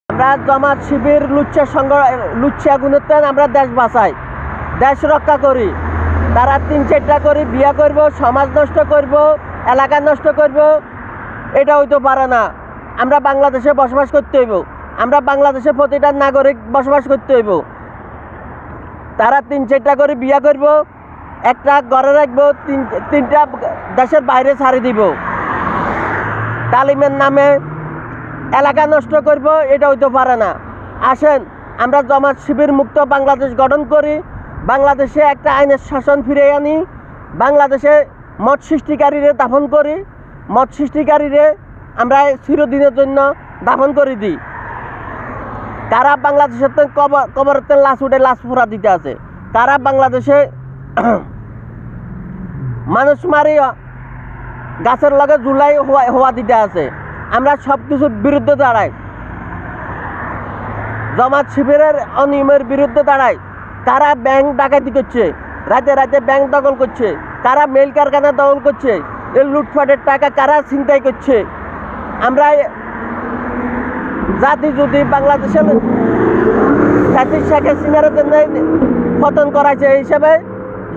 আমরা জামাত শিবির লুচ্ছা গুণের আমরা দেশ বাঁচাই, দেশ রক্ষা করি। তারা 3-4টা করে বিয়া করব, সমাজ নষ্ট করব, এলাকা নষ্ট করব, এটা হইতে পারে না। আমরা বাংলাদেশে বসবাস করতে হইব, আমরা বাংলাদেশের প্রতিটা নাগরিক বসবাস করতে হইব। তারা 3-4টা করে বিয়া করব, একটা ঘরে রাখবো, 3টা দেশের বাইরে ছাড়ি দিব, তালিমের নামে এলাকা নষ্ট করব, এটা হইতে পারে না। আসেন আমরা জামাত শিবির মুক্ত বাংলাদেশ গঠন করি, বাংলাদেশে একটা আইনের শাসন ফিরে আনি, বাংলাদেশে মত সৃষ্টিকারীরে দাফন করি, মত সৃষ্টিকারীরে আমরা চিরদিনের জন্য দাফন করে দিই। কারা বাংলাদেশের কবরতে লাশ উঠে লাশ ফোড়া দিতে আছে, কারা বাংলাদেশে মানুষ মারি গাছের লগে জুলাই হওয়া দিতে আছে। আমরা সব কিছুর বিরুদ্ধে দাঁড়াই, জামাত শিবিরের অনিয়মের বিরুদ্ধে দাঁড়াই। কারা ব্যাংক ডাকাতি করছে, রাতে রাতে ব্যাংক দখল করছে, কারা মেল কারখানা দখল করছে, এই লুটপাটের টাকা কারা ছিনতাই করছে। আমরা জাতি যদি বাংলাদেশের জাতির শেখ হাসিনার জন্য পতন করাইছে, এই হিসাবে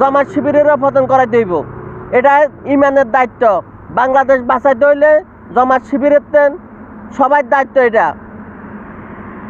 জামাত শিবিরেরও পতন করাইতে হইব। এটা ইমানের দায়িত্ব। বাংলাদেশ বাঁচাইতে হইলে জামাত শিবিরের সবাই দায়িত্ব এটা।